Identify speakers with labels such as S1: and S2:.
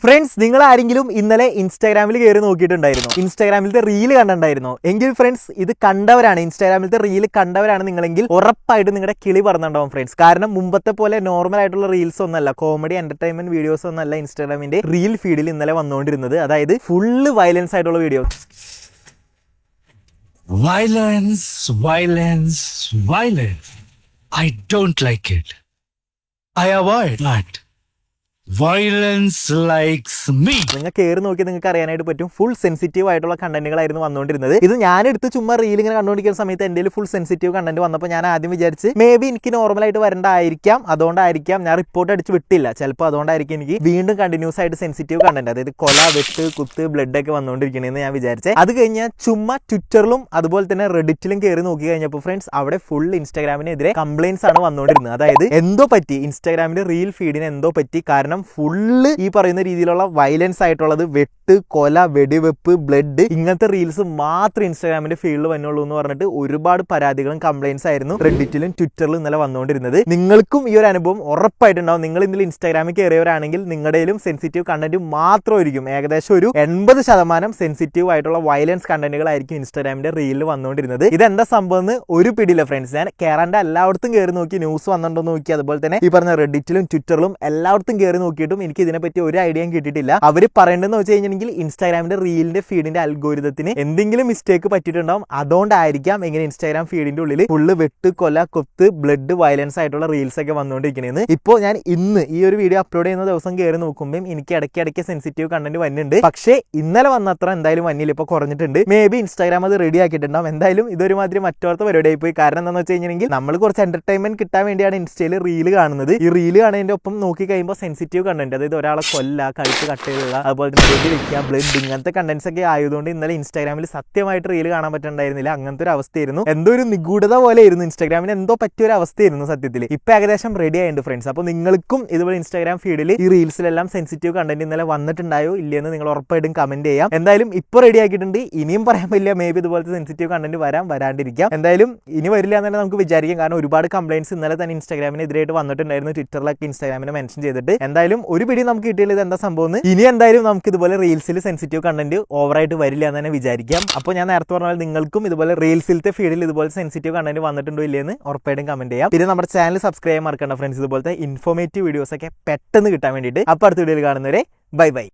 S1: Friends, നിങ്ങൾ ആരെങ്കിലും ഇന്നലെ ഇൻസ്റ്റാഗ്രാമിൽ കയറി നോക്കിയിട്ടുണ്ടായിരുന്നു? ഇൻസ്റ്റാഗ്രാമിലത്തെ റീല് കണ്ടിട്ടുണ്ടായിരുന്നു എങ്കിൽ ഫ്രണ്ട്സ്, ഇത് കണ്ടവരാണ്, ഇൻസ്റ്റാഗ്രാമിലത്തെ റീല് കണ്ടവരാണ് നിങ്ങളെങ്കിൽ ഉറപ്പായിട്ട് നിങ്ങളുടെ കിളി പറഞ്ഞിട്ടുണ്ടാവും ഫ്രണ്ട്സ്. കാരണം മുമ്പത്തെ പോലെ നോർമൽ ആയിട്ടുള്ള റീൽസ് ഒന്നല്ല, കോമഡി എന്റർടൈൻമെന്റ് വീഡിയോസ് ഒന്നല്ല ഇൻസ്റ്റാഗ്രാമിന്റെ റീൽ ഫീഡിൽ ഇന്നലെ വന്നുകൊണ്ടിരുന്നത്. അതായത് ഫുള്ള് വയലൻസ് ആയിട്ടുള്ള videos.
S2: Violence. I don't like it. I avoid that. Violence likes me.
S1: നിങ്ങൾ കയറി നോക്കി നിങ്ങൾക്ക് അറിയാനായിട്ട് പറ്റും, ഫുൾ സെൻസിറ്റീവ് ആയിട്ടുള്ള കണ്ടന്റുകളായിരുന്നു വന്നുകൊണ്ടിരുന്നത്. ഇത് ഞാനെടുത്ത് ചുമ്മാ റീൽ ഇങ്ങനെ കണ്ടുകൊണ്ടിരിക്കുന്ന സമയത്ത് എൻ്റെ ഫുൾ സെൻസിറ്റീവ് കണ്ടന്റ് വന്നപ്പോൾ ഞാൻ ആദ്യം വിചാരിച്ച് മേ ബി എനിക്ക് നോർമലായിട്ട് വരണ്ടായിരിക്കാം, അതുകൊണ്ടായിരിക്കാം ഞാൻ റിപ്പോർട്ട് അടിച്ച് വിട്ടില്ല, ചിലപ്പോൾ അതുകൊണ്ടായിരിക്കും എനിക്ക് വീണ്ടും കണ്ടിന്യൂസ് ആയിട്ട് സെൻസിറ്റീവ് കണ്ടന്റ്, അതായത് കൊല, വെട്ട്, കുത്ത്, ബ്ലഡ് ഒക്കെ വന്നുകൊണ്ടിരിക്കണമെന്ന് ഞാൻ വിചാരിച്ചത്. അത് കഴിഞ്ഞാൽ ചുമ്മാ ട്വിറ്ററിലും അതുപോലെ തന്നെ റെഡിറ്റിലും കയറി നോക്കി കഴിഞ്ഞപ്പോൾ ഫ്രണ്ട്സ്, അവിടെ ഫുൾ ഇൻസ്റ്റാഗ്രാമിനെതിരെ കംപ്ലയിൻസ് ആണ് വന്നുകൊണ്ടിരുന്നത്. അതായത് എന്തോ പറ്റി, ഇൻസ്റ്റാഗ്രാമിന്റെ റീൽ ഫീഡിന് എന്തോ പറ്റി, കാരണം ഫുള്ള് ഈ പറയുന്ന രീതിയിലുള്ള വയലൻസ് ആയിട്ടുള്ളത്, വെട്ട്, കൊല, വെടിവെപ്പ്, ബ്ലഡ്, ഇങ്ങനത്തെ റീൽസ് മാത്രം ഇൻസ്റ്റാഗ്രാമിന്റെ ഫീൽഡിൽ വന്നുള്ളൂ എന്ന് പറഞ്ഞിട്ട് ഒരുപാട് പരാതികളും കംപ്ലയിൻസ് ആയിരുന്നു റെഡിറ്റിലും ട്വിറ്ററിലും ഇന്നലെ വന്നുകൊണ്ടിരുന്നത്. നിങ്ങൾക്കും ഈ ഒരു അനുഭവം ഉറപ്പായിട്ടുണ്ടാവും. നിങ്ങൾ ഇന്നലെ ഇൻസ്റ്റാഗ്രാമിൽ കയറിയവരാണെങ്കിൽ നിങ്ങളുടെയും സെൻസിറ്റീവ് കണ്ടന്റ് മാത്രമായിരിക്കും, ഏകദേശം ഒരു 80% സെൻസിറ്റീവ് ആയിട്ടുള്ള വയലൻസ് കണ്ടന്റുകളായിരിക്കും ഇൻസ്റ്റാഗ്രാമിന്റെ റീലിൽ വന്നുകൊണ്ടിരുന്നത്. ഇതെന്താ സംഭവം എന്ന് ഒരു പിടിയില്ല ഫ്രണ്ട്സ്. ഞാൻ കയറാണ്ട് എല്ലായിടത്തും കയറി നോക്കി, ന്യൂസ് വന്നിട്ടുണ്ടോ നോക്കി, അതുപോലെ തന്നെ ഈ പറഞ്ഞ റെഡിറ്റിലും ട്വിറ്ററിലും എല്ലായിടത്തും കയറി നോക്കിയിട്ടും എനിക്ക് ഇതിനെപ്പറ്റി ഒരു ഐഡിയയും കിട്ടിയിട്ടില്ല. അവർ പറയേണ്ടതെന്ന് വെച്ച് കഴിഞ്ഞിട്ടുണ്ടെങ്കിൽ ഇൻസ്റ്റാഗ്രാമിന്റെ റീലിന്റെ ഫീഡിന്റെ അൽഗോരിതത്തിന് എന്തെങ്കിലും മിസ്റ്റേക്ക് പറ്റിയിട്ടുണ്ടാവും, അതുകൊണ്ടായിരിക്കാം ഇങ്ങനെ ഇൻസ്റ്റാഗ്രാം ഫീഡിന്റെ ഉള്ളിൽ ഫുള്ള് വെട്ട്, കൊല, കൊത്ത്, ബ്ലഡ്, വയലൻസ് ആയിട്ടുള്ള റീൽസ് ഒക്കെ വന്നുകൊണ്ടിരിക്കുന്നത്. ഇപ്പോൾ ഞാൻ ഇന്ന് ഈ ഒരു വീഡിയോ അപ്ലോഡ് ചെയ്യുന്ന ദിവസം കയറി നോക്കുമ്പോൾ എനിക്ക് ഇടയ്ക്കിടയ്ക്ക് സെൻസിറ്റീവ് കണ്ടന്റ് വന്നിട്ടുണ്ട്. പക്ഷേ ഇന്നലെ വന്നത്ര എന്തായാലും വന്നില്ല, ഇപ്പോൾ കുറഞ്ഞിട്ടുണ്ട്. മേ ബി ഇൻസ്റ്റാഗ്രാം അത് റെഡി ആക്കിയിട്ടുണ്ടാവും. എന്തായാലും ഇതൊരുമാതിരി മറ്റോർത്ത പരിപാടിയായി പോയി. കാരണം എന്താണെന്ന് വെച്ച് കഴിഞ്ഞിട്ടുണ്ടെങ്കിൽ നമ്മൾ കുറച്ച് എന്റർടൈൻമെന്റ് കിട്ടാൻ വേണ്ടിയാണ് ഇൻസ്റ്റയിൽ റീല് കാണുന്നത്. ഈ റീല് കാണുന്നതിന്റെ ഒപ്പം നോക്കി കഴിയുമ്പോൾ സെൻസിറ്റീവ് കണ്ടന്റ്, അതായത് ഒരാളെ കൊല്ല, കഴുത്ത് കട്ട് ചെയ്തുള്ള, അതുപോലെ തന്നെ വെടി വെക്കുക, ബ്ലഡ്, ഇങ്ങനത്തെ കണ്ടന്റ്സ് ഒക്കെ ആയതുകൊണ്ട് ഇന്നലെ ഇൻസ്റ്റാഗ്രാമിൽ സത്യമായിട്ട് റീല് കാണാൻ പറ്റുന്നുണ്ടായിരുന്നില്ല. അങ്ങനത്തെ ഒരു അവസ്ഥയായിരുന്നു. എന്തോ ഒരു നിഗൂഢത പോലെ ആയിരുന്നു, ഇൻസ്റ്റാഗ്രാമിന് എന്തോ പറ്റിയൊരു അവസ്ഥയായിരുന്നു സത്യത്തിൽ. ഇപ്പൊ ഏകദേശം റെഡി ആയിട്ടുണ്ട് ഫ്രണ്ട്സ്. അപ്പോൾ നിങ്ങൾക്കും ഇതുപോലെ ഇൻസ്റ്റാഗ്രാം ഫീഡിൽ ഈ റീൽസിലെല്ലാം സെൻസിറ്റീവ് കണ്ടന്റ് ഇന്നലെ വന്നിട്ടുണ്ടായോ ഇല്ലയെന്ന് നിങ്ങൾ ഉറപ്പായിട്ടും കമന്റ് ചെയ്യാം. എന്തായാലും ഇപ്പോൾ റെഡി ആക്കിയിട്ടുണ്ട്. ഇനിയും പറയാൻ പറ്റില്ല, മേ ബി ഇതുപോലത്തെ സെൻസിറ്റീവ് കണ്ടന്റ് വരാണ്ടിരിക്കാം. എന്തായാലും ഇനി വരില്ല എന്ന് തന്നെ നമുക്ക് വിചാരിക്കാം. കാരണം ഒരുപാട് കംപ്ലയിൻസ് ഇന്നലെ തന്നെ ഇൻസ്റ്റാഗ്രാമിനെതിരായിട്ട് വന്നിട്ടുണ്ടായിരുന്നു, ട്വിറ്ററിലൊക്കെ ഇൻസ്റ്റാഗ്രാമിനെ മെൻഷൻ ചെയ്തിട്ട്. എന്തായാലും ഒരു പിടി നമുക്ക് കിട്ടിയില്ല ഇത് എന്താ സംഭവം. ഇനി എന്തായാലും നമുക്ക് ഇതുപോലെ റീൽസിൽ സെൻസിറ്റീവ് കണ്ടന്റ് ഓവറായിട്ട് വരില്ല എന്ന് തന്നെ വിചാരിക്കാം. അപ്പോൾ ഞാൻ നേരത്തെ പറഞ്ഞാൽ നിങ്ങൾക്കും ഇതുപോലെ റീൽസിലത്തെ ഫീഡിൽ ഇതുപോലെ സെൻസിറ്റീവ് കണ്ടന്റ് വന്നിട്ടുണ്ടോ ഇല്ലെന്ന് ഉറപ്പായിട്ടും കമന്റ് ചെയ്യാം. പിന്നെ നമ്മുടെ ചാനൽ സബ്സ്ക്രൈബ് ചെയ്യാൻ മറക്കണ്ട ഫ്രണ്ട്സ്, ഇതുപോലത്തെ ഇൻഫോർമേറ്റീവ് വീഡിയോസ് ഒക്കെ പെട്ടെന്ന് കിട്ടാൻ വേണ്ടിയിട്ട്. അപ്പോൾ അടുത്ത വീഡിയോയിൽ കാണുന്നവരെ ബൈ ബൈ.